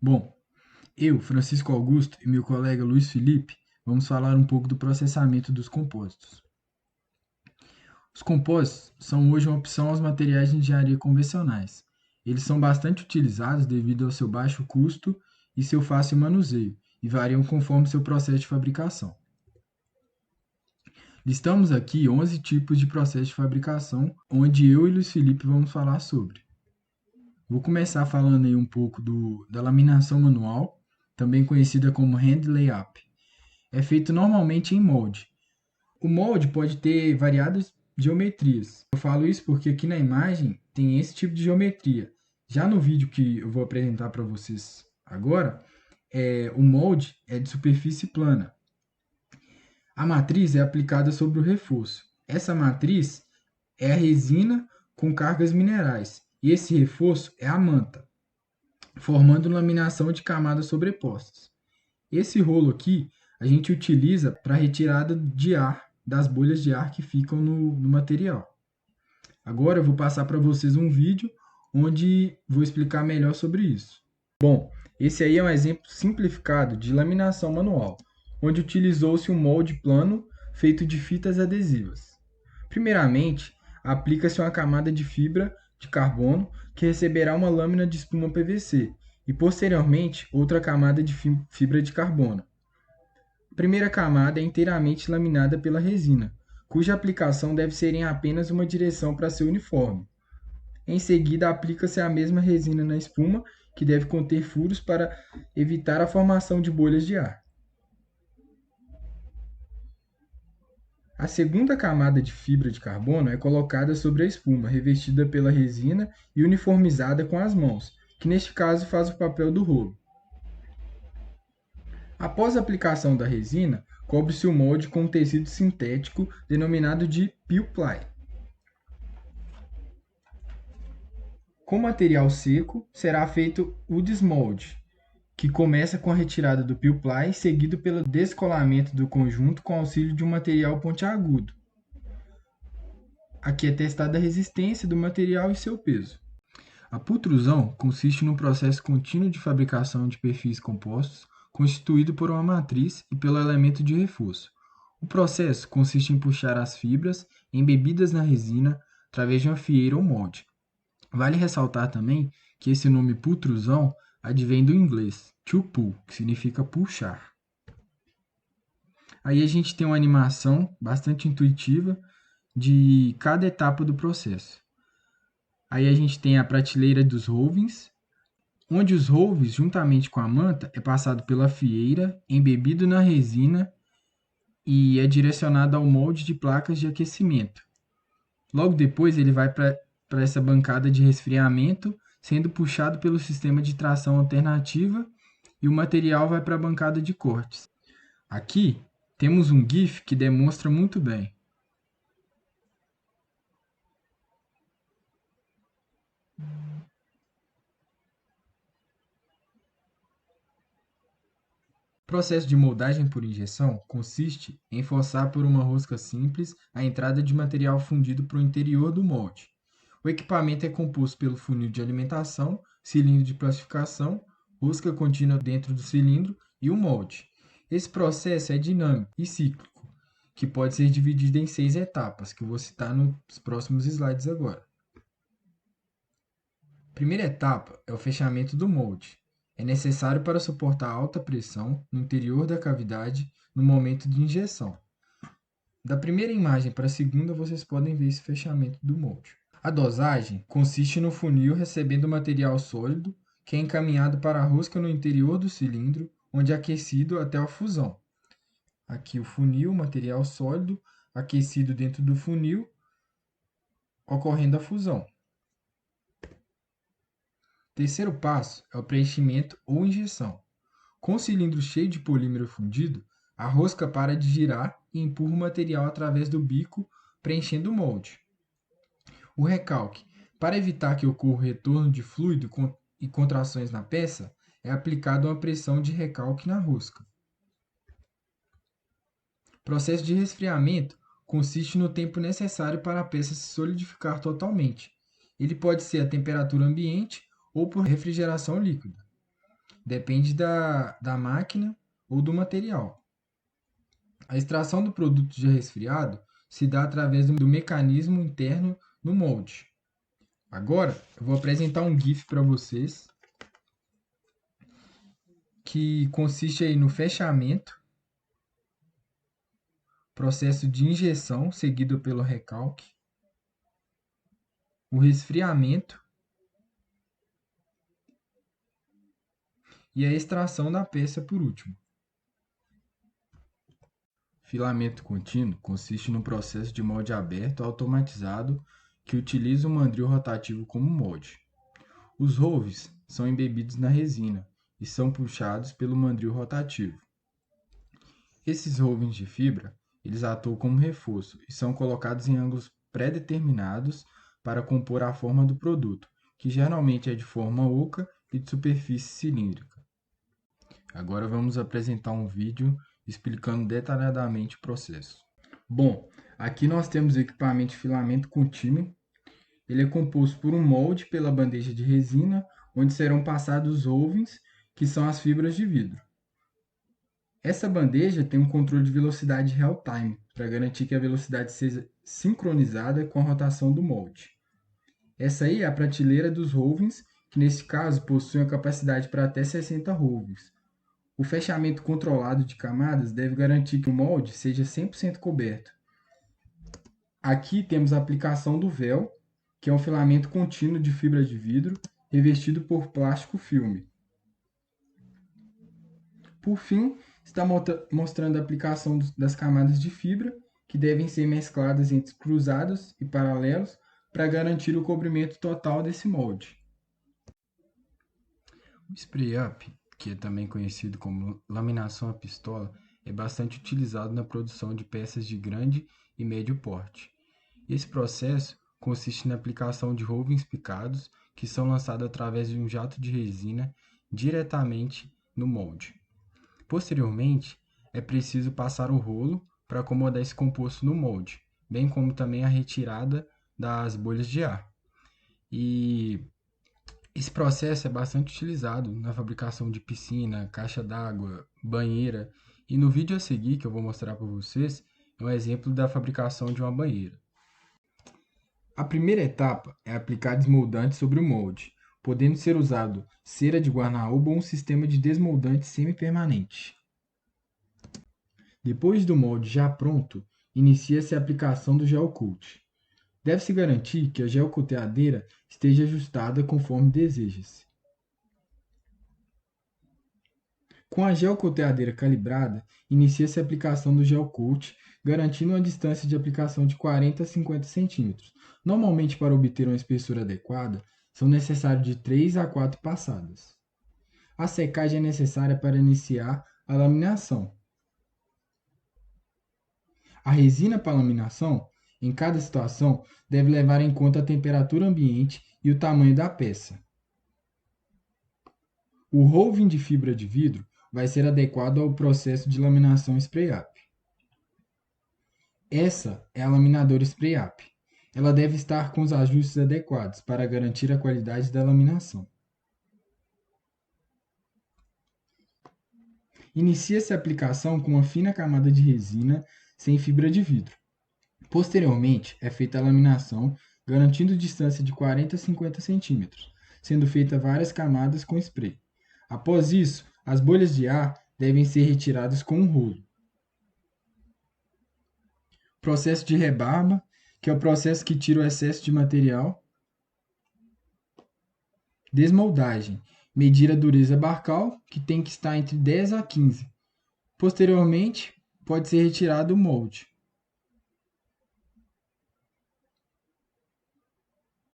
Bom, eu, Francisco Augusto e meu colega Luiz Felipe vamos falar um pouco do processamento dos compostos. Os compostos são hoje uma opção aos materiais de engenharia convencionais. Eles são bastante utilizados devido ao seu baixo custo e seu fácil manuseio, e variam conforme seu processo de fabricação. Listamos aqui 11 tipos de processo de fabricação, onde eu e Luiz Felipe vamos falar sobre. Vou começar falando aí um pouco da laminação manual, também conhecida como hand layup. É feito normalmente em molde. O molde pode ter variadas geometrias. Eu falo isso porque aqui na imagem tem esse tipo de geometria. Já no vídeo que eu vou apresentar para vocês agora, o molde é de superfície plana. A matriz é aplicada sobre o reforço. Essa matriz é a resina com cargas minerais. E esse reforço é a manta, formando laminação de camadas sobrepostas. Esse rolo aqui a gente utiliza para retirada de ar, das bolhas de ar que ficam no material. Agora eu vou passar para vocês um vídeo onde vou explicar melhor sobre isso. Bom, esse aí é um exemplo simplificado de laminação manual, onde utilizou-se um molde plano feito de fitas adesivas. Primeiramente, aplica-se uma camada de fibra de carbono que receberá uma lâmina de espuma PVC e, posteriormente, outra camada de fibra de carbono. A primeira camada é inteiramente laminada pela resina, cuja aplicação deve ser em apenas uma direção para ser uniforme. Em seguida, aplica-se a mesma resina na espuma, que deve conter furos para evitar a formação de bolhas de ar. A segunda camada de fibra de carbono é colocada sobre a espuma, revestida pela resina e uniformizada com as mãos, que neste caso faz o papel do rolo. Após a aplicação da resina, cobre-se o molde com um tecido sintético denominado de peel ply. Com material seco, será feito o desmolde, que começa com a retirada do peel ply, seguido pelo descolamento do conjunto com auxílio de um material pontiagudo. Aqui é testada a resistência do material e seu peso. A pultrusão consiste num processo contínuo de fabricação de perfis compostos, constituído por uma matriz e pelo elemento de reforço. O processo consiste em puxar as fibras embebidas na resina através de uma fieira ou molde. Vale ressaltar também que esse nome pultrusão advém do inglês to pull, que significa puxar. Aí a gente tem uma animação bastante intuitiva de cada etapa do processo. Aí a gente tem a prateleira dos rovings, onde os rovings, juntamente com a manta, é passado pela fieira, embebido na resina e é direcionado ao molde de placas de aquecimento. Logo depois ele vai para essa bancada de resfriamento, sendo puxado pelo sistema de tração alternativa e o material vai para a bancada de cortes. Aqui temos um GIF que demonstra muito bem. O processo de moldagem por injeção consiste em forçar por uma rosca simples a entrada de material fundido para o interior do molde. O equipamento é composto pelo funil de alimentação, cilindro de plastificação, rosca contínua dentro do cilindro e o molde. Esse processo é dinâmico e cíclico, que pode ser dividido em 6 etapas, que eu vou citar nos próximos slides agora. A primeira etapa é o fechamento do molde. É necessário para suportar alta pressão no interior da cavidade no momento de injeção. Da primeira imagem para a segunda, vocês podem ver esse fechamento do molde. A dosagem consiste no funil recebendo material sólido, que é encaminhado para a rosca no interior do cilindro, onde é aquecido até a fusão. Aqui o funil, material sólido, aquecido dentro do funil, ocorrendo a fusão. Terceiro passo é o preenchimento ou injeção. Com o cilindro cheio de polímero fundido, a rosca para de girar e empurra o material através do bico, preenchendo o molde. O recalque. Para evitar que ocorra o retorno de fluido e contrações na peça, é aplicada uma pressão de recalque na rosca. O processo de resfriamento consiste no tempo necessário para a peça se solidificar totalmente. Ele pode ser a temperatura ambiente ou por refrigeração líquida. depende da máquina ou do material. A extração do produto já resfriado se dá através do mecanismo interno no molde. Agora, eu vou apresentar um GIF para vocês que consiste aí no fechamento, processo de injeção seguido pelo recalque, o resfriamento e a extração da peça por último. Filamento contínuo consiste no processo de molde aberto automatizado que utiliza o mandril rotativo como molde. Os rolls são embebidos na resina e são puxados pelo mandril rotativo. Esses rovens de fibra, eles atuam como reforço e são colocados em ângulos pré-determinados para compor a forma do produto, que geralmente é de forma oca e de superfície cilíndrica. Agora vamos apresentar um vídeo explicando detalhadamente o processo. Bom, aqui nós temos o equipamento de filamento contínuo. Ele é composto por um molde pela bandeja de resina, onde serão passados os ovens, que são as fibras de vidro. Essa bandeja tem um controle de velocidade real-time, para garantir que a velocidade seja sincronizada com a rotação do molde. Essa aí é a prateleira dos rovens, que nesse caso possui uma capacidade para até 60 rovens. O fechamento controlado de camadas deve garantir que o molde seja 100% coberto. Aqui temos a aplicação do véu, que é um filamento contínuo de fibra de vidro revestido por plástico filme. Por fim, está mostrando a aplicação das camadas de fibra, que devem ser mescladas entre cruzados e paralelos para garantir o cobrimento total desse molde. O spray-up, que é também conhecido como laminação à pistola, é bastante utilizado na produção de peças de grande e médio porte. Esse processo consiste na aplicação de rovens picados, que são lançados através de um jato de resina diretamente no molde. Posteriormente, é preciso passar o rolo para acomodar esse composto no molde, bem como também a retirada das bolhas de ar. E esse processo é bastante utilizado na fabricação de piscina, caixa d'água, banheira, e no vídeo a seguir que eu vou mostrar para vocês é um exemplo da fabricação de uma banheira. A primeira etapa é aplicar desmoldante sobre o molde, podendo ser usado cera de guarda-roupa ou um sistema de desmoldante semi-permanente. Depois do molde já pronto, inicia-se a aplicação do gel coat. Deve-se garantir que a geocoateadeira esteja ajustada conforme deseja-se. Com a geocoateadeira calibrada, inicia-se a aplicação do gel coat, garantindo uma distância de aplicação de 40 a 50 cm. Normalmente, para obter uma espessura adequada, são necessários de 3 a 4 passadas. A secagem é necessária para iniciar a laminação. A resina para laminação, em cada situação, deve levar em conta a temperatura ambiente e o tamanho da peça. O roving de fibra de vidro vai ser adequado ao processo de laminação spray-up. Essa é a laminadora spray-up. Ela deve estar com os ajustes adequados para garantir a qualidade da laminação. Inicia-se a aplicação com uma fina camada de resina sem fibra de vidro. Posteriormente, é feita a laminação, garantindo distância de 40 a 50 cm, sendo feita várias camadas com spray. Após isso, as bolhas de ar devem ser retiradas com um rolo. Processo de rebarba, que é o processo que tira o excesso de material. Desmoldagem, medir a dureza barcal, que tem que estar entre 10 a 15. Posteriormente, pode ser retirado o molde.